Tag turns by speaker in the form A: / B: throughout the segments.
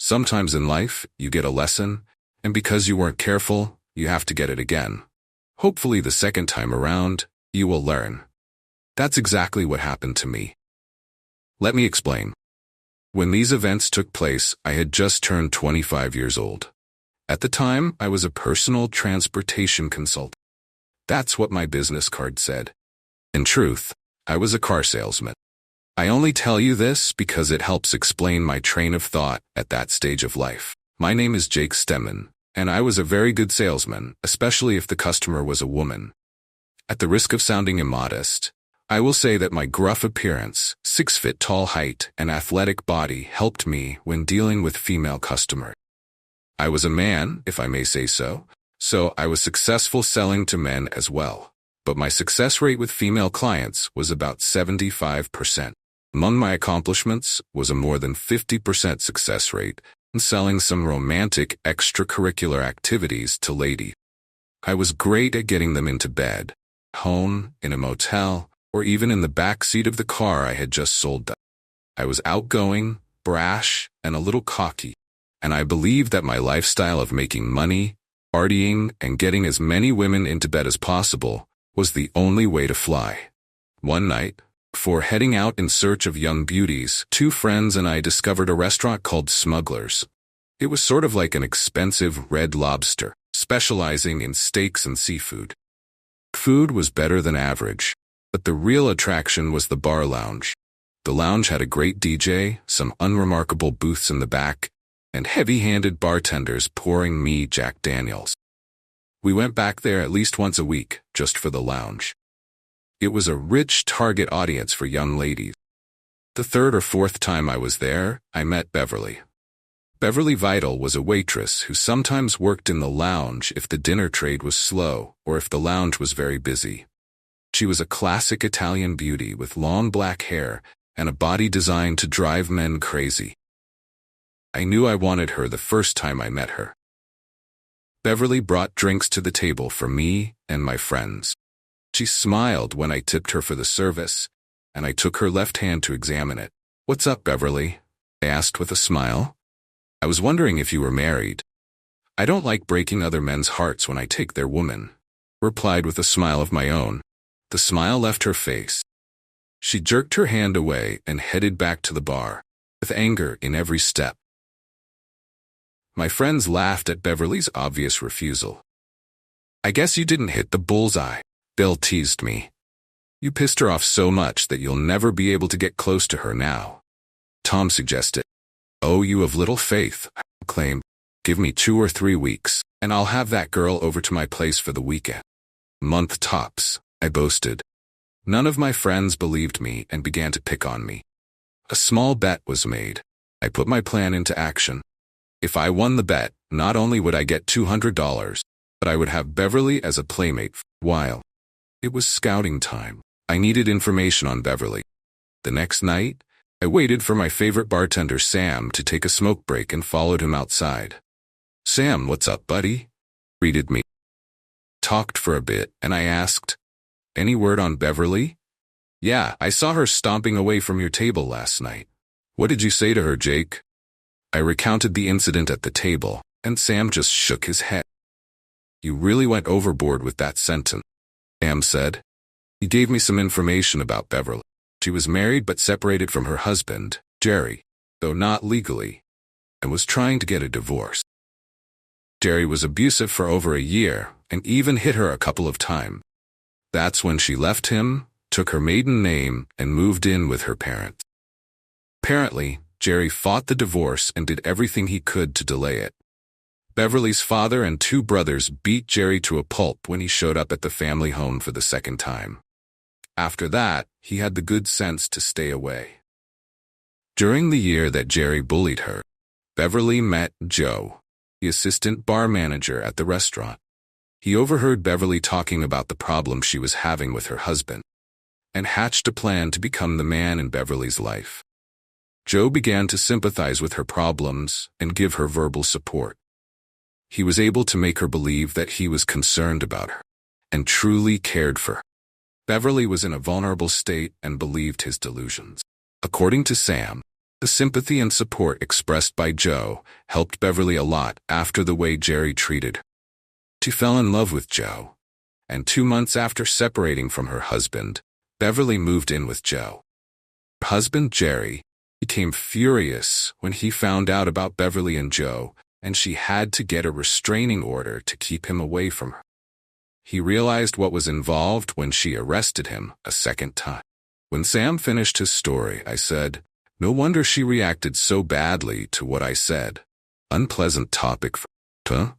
A: Sometimes in life, you get a lesson, and because you weren't careful, you have to get it again. Hopefully the second time around, you will learn. That's exactly what happened to me. Let me explain. When these events took place, I had just turned 25 years old. At the time, I was a personal transportation consultant. That's what my business card said. In truth, I was a car salesman. I only tell you this because it helps explain my train of thought at that stage of life. My name is Jake Stemmen, and I was a very good salesman, especially if the customer was a woman. At the risk of sounding immodest, I will say that my gruff appearance, 6-foot tall height, and athletic body helped me when dealing with female customers. I was a man, if I may say so I was successful selling to men as well. But my success rate with female clients was about 75%. Among my accomplishments was a more than 50% success rate in selling some romantic extracurricular activities to ladies. I was great at getting them into bed, home, in a motel, or even in the back seat of the car I had just sold them. I was outgoing, brash, and a little cocky, and I believed that my lifestyle of making money, partying, and getting as many women into bed as possible was the only way to fly. One night, before heading out in search of young beauties, 2 friends and I discovered a restaurant called Smugglers. It was sort of like an expensive Red Lobster, specializing in steaks and seafood. Food was better than average, but the real attraction was the bar lounge. The lounge had a great DJ, some unremarkable booths in the back, and heavy-handed bartenders pouring me Jack Daniels. We went back there at least once a week, just for the lounge. It was a rich target audience for young ladies. The 3rd or 4th time I was there, I met Beverly. Beverly Vital was a waitress who sometimes worked in the lounge if the dinner trade was slow or if the lounge was very busy. She was a classic Italian beauty with long black hair and a body designed to drive men crazy. I knew I wanted her the first time I met her. Beverly brought drinks to the table for me and my friends. She smiled when I tipped her for the service, and I took her left hand to examine it. "What's up, Beverly?" I asked with a smile. "I was wondering if you were married." "I don't like breaking other men's hearts when I take their woman," replied with a smile of my own. The smile left her face. She jerked her hand away and headed back to the bar, with anger in every step. My friends laughed at Beverly's obvious refusal. "I guess you didn't hit the bullseye," Bill teased me. "You pissed her off so much that you'll never be able to get close to her now," Tom suggested. "Oh, you have little faith," I claimed. "Give me 2 or 3 weeks, and I'll have that girl over to my place for the weekend." "Month tops," I boasted. None of my friends believed me and began to pick on me. A small bet was made. I put my plan into action. If I won the bet, not only would I get $200, but I would have Beverly as a playmate for a while. It was scouting time. I needed information on Beverly. The next night, I waited for my favorite bartender Sam to take a smoke break and followed him outside. "Sam, what's up, buddy?" greeted me. Talked for a bit, and I asked, "Any word on Beverly?" "Yeah, I saw her stomping away from your table last night." "What did you say to her, Jake?" I recounted the incident at the table, and Sam just shook his head. "You really went overboard with that sentence," Sam said. He gave me some information about Beverly. She was married but separated from her husband, Jerry, though not legally, and was trying to get a divorce. Jerry was abusive for over a year and even hit her a couple of times. That's when she left him, took her maiden name, and moved in with her parents. Apparently, Jerry fought the divorce and did everything he could to delay it. Beverly's father and 2 brothers beat Jerry to a pulp when he showed up at the family home for the second time. After that, he had the good sense to stay away. During the year that Jerry bullied her, Beverly met Joe, the assistant bar manager at the restaurant. He overheard Beverly talking about the problem she was having with her husband, and hatched a plan to become the man in Beverly's life. Joe began to sympathize with her problems and give her verbal support. He was able to make her believe that he was concerned about her and truly cared for her. Beverly was in a vulnerable state and believed his delusions. According to Sam, The sympathy and support expressed by Joe helped Beverly a lot after the way Jerry treated her. She fell in love with Joe, and 2 months after separating from her husband, Beverly moved in with Joe. Her husband, Jerry, became furious when he found out about Beverly and Joe, and she had to get a restraining order to keep him away from her. He realized what was involved when she arrested him a second time. When Sam finished his story, I said, "No wonder she reacted so badly to what I said. Unpleasant topic for her, huh?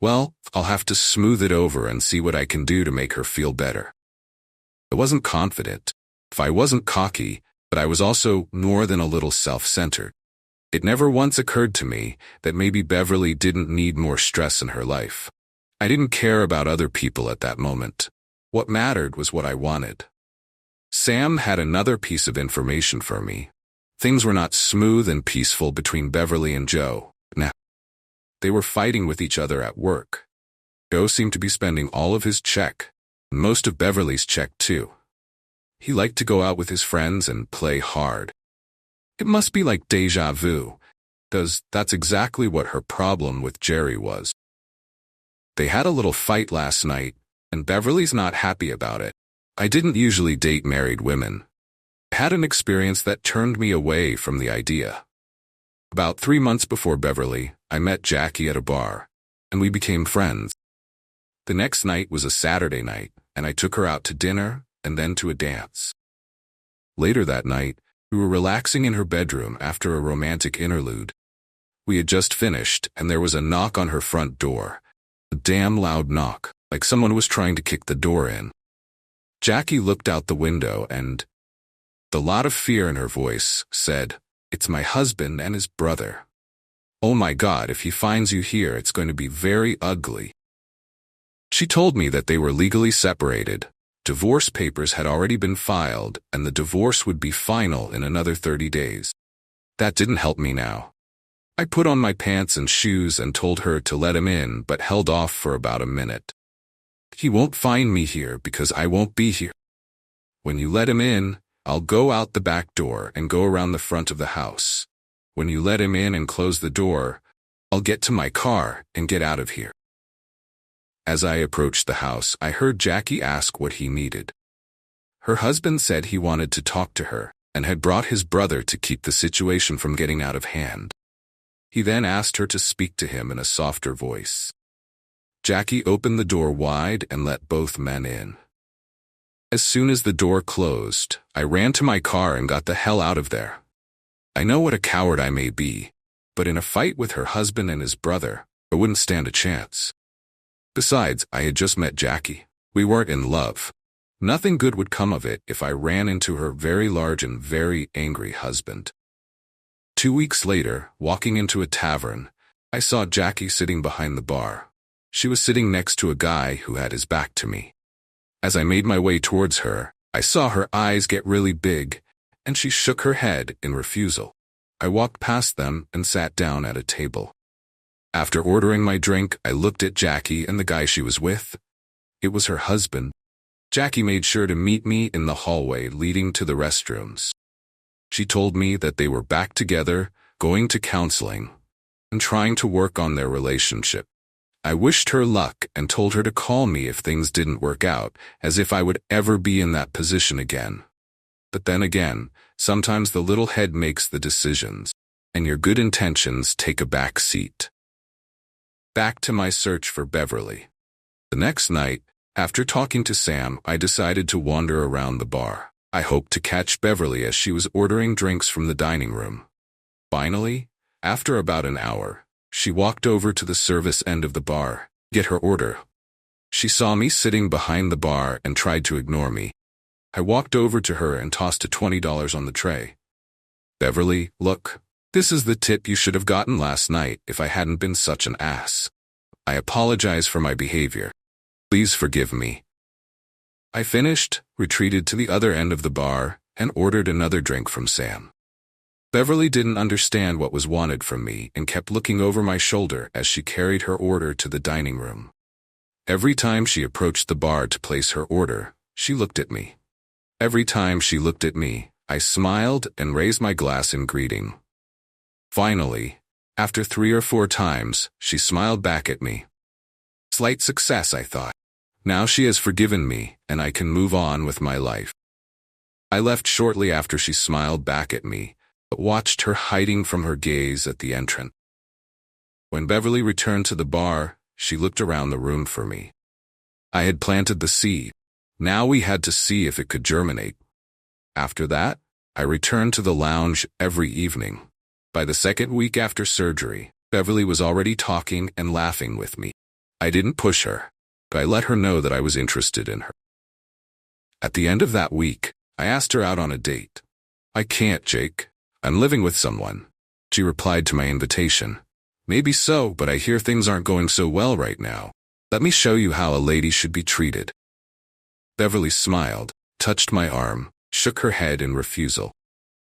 A: Well, I'll have to smooth it over and see what I can do to make her feel better." I wasn't confident. If I wasn't cocky, but I was also more than a little self-centered. It never once occurred to me that maybe Beverly didn't need more stress in her life. I didn't care about other people at that moment. What mattered was what I wanted. Sam had another piece of information for me. Things were not smooth and peaceful between Beverly and Joe. Nah. They were fighting with each other at work. Joe seemed to be spending all of his check, and most of Beverly's check too. He liked to go out with his friends and play hard. It must be like deja vu, because that's exactly what her problem with Jerry was. They had a little fight last night, and Beverly's not happy about it. I didn't usually date married women. I had an experience that turned me away from the idea. About 3 months before Beverly, I met Jackie at a bar, and we became friends. The next night was a Saturday night, and I took her out to dinner and then to a dance. Later that night, we were relaxing in her bedroom after a romantic interlude. We had just finished, and there was a knock on her front door. A damn loud knock, like someone was trying to kick the door in. Jackie looked out the window and, with a lot of fear in her voice, said, "It's my husband and his brother. Oh my God, if he finds you here, it's going to be very ugly." She told me that they were legally separated. Divorce papers had already been filed, and the divorce would be final in another 30 days. That didn't help me now. I put on my pants and shoes and told her to let him in, but held off for about a minute. "He won't find me here because I won't be here. When you let him in, I'll go out the back door and go around the front of the house. When you let him in and close the door, I'll get to my car and get out of here." As I approached the house, I heard Jackie ask what he needed. Her husband said he wanted to talk to her and had brought his brother to keep the situation from getting out of hand. He then asked her to speak to him in a softer voice. Jackie opened the door wide and let both men in. As soon as the door closed, I ran to my car and got the hell out of there. I know what a coward I may be, but in a fight with her husband and his brother, I wouldn't stand a chance. Besides, I had just met Jackie. We weren't in love. Nothing good would come of it if I ran into her very large and very angry husband. 2 weeks later, walking into a tavern, I saw Jackie sitting behind the bar. She was sitting next to a guy who had his back to me. As I made my way towards her, I saw her eyes get really big, and she shook her head in refusal. I walked past them and sat down at a table. After ordering my drink, I looked at Jackie and the guy she was with. It was her husband. Jackie made sure to meet me in the hallway leading to the restrooms. She told me that they were back together, going to counseling, and trying to work on their relationship. I wished her luck and told her to call me if things didn't work out, as if I would ever be in that position again. But then again, sometimes the little head makes the decisions, and your good intentions take a back seat. Back to my search for Beverly. The next night, after talking to Sam, I decided to wander around the bar. I hoped to catch Beverly as she was ordering drinks from the dining room. Finally, after about an hour, she walked over to the service end of the bar, get her order. She saw me sitting behind the bar and tried to ignore me. I walked over to her and tossed a $20 on the tray. "Beverly, look, this is the tip you should have gotten last night if I hadn't been such an ass. I apologize for my behavior. Please forgive me." I finished, retreated to the other end of the bar, and ordered another drink from Sam. Beverly didn't understand what was wanted from me and kept looking over my shoulder as she carried her order to the dining room. Every time she approached the bar to place her order, she looked at me. Every time she looked at me, I smiled and raised my glass in greeting. Finally, after 3 or 4 times, she smiled back at me. Slight success, I thought. Now she has forgiven me, and I can move on with my life. I left shortly after she smiled back at me, but watched her hiding from her gaze at the entrance. When Beverly returned to the bar, she looked around the room for me. I had planted the seed. Now we had to see if it could germinate. After that, I returned to the lounge every evening. By the second week after surgery, Beverly was already talking and laughing with me. I didn't push her, but I let her know that I was interested in her. At the end of that week, I asked her out on a date. I can't, Jake. I'm living with someone. She replied to my invitation. Maybe so, but I hear things aren't going so well right now. Let me show you how a lady should be treated. Beverly smiled, touched my arm, shook her head in refusal.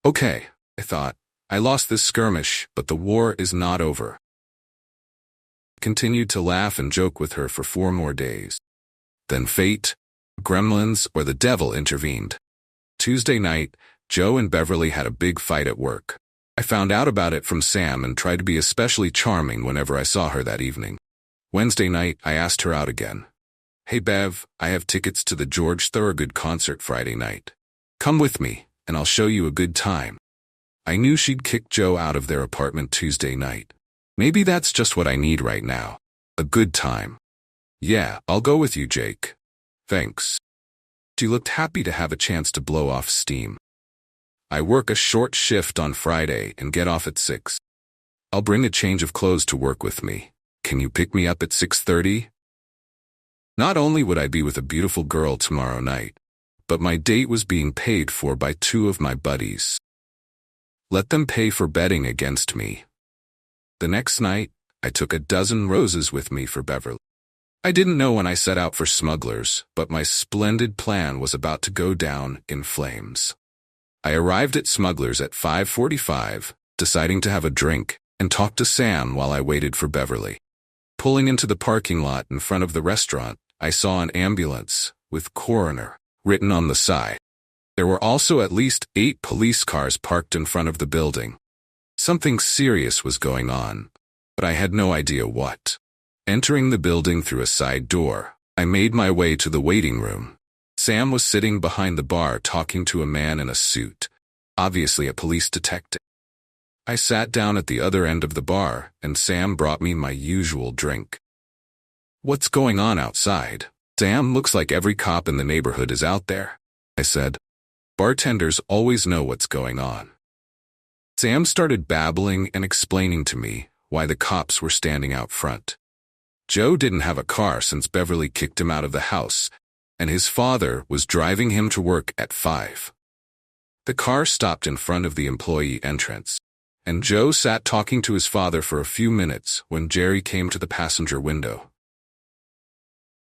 A: Okay, I thought. I lost this skirmish, but the war is not over. Continued to laugh and joke with her for 4 more days. Then fate, gremlins, or the devil intervened. Tuesday night, Joe and Beverly had a big fight at work. I found out about it from Sam and tried to be especially charming whenever I saw her that evening. Wednesday night, I asked her out again. Hey Bev, I have tickets to the George Thorogood concert Friday night. Come with me, and I'll show you a good time. I knew she'd kick Joe out of their apartment Tuesday night. Maybe that's just what I need right now. A good time. Yeah, I'll go with you, Jake. Thanks. She looked happy to have a chance to blow off steam. I work a short shift on Friday and get off at 6. I'll bring a change of clothes to work with me. Can you pick me up at 6:30? Not only would I be with a beautiful girl tomorrow night, but my date was being paid for by 2 of my buddies. Let them pay for betting against me. The next night, I took a dozen roses with me for Beverly. I didn't know when I set out for Smugglers, but my splendid plan was about to go down in flames. I arrived at Smugglers at 5:45, deciding to have a drink and talk to Sam while I waited for Beverly. Pulling into the parking lot in front of the restaurant, I saw an ambulance with coroner written on the side. There were also at least 8 police cars parked in front of the building. Something serious was going on, but I had no idea what. Entering the building through a side door, I made my way to the waiting room. Sam was sitting behind the bar talking to a man in a suit, obviously a police detective. I sat down at the other end of the bar, and Sam brought me my usual drink. What's going on outside? Sam, looks like every cop in the neighborhood is out there, I said. Bartenders always know what's going on. Sam started babbling and explaining to me why the cops were standing out front. Joe didn't have a car since Beverly kicked him out of the house, and his father was driving him to work at 5. The car stopped in front of the employee entrance, and Joe sat talking to his father for a few minutes when Jerry came to the passenger window.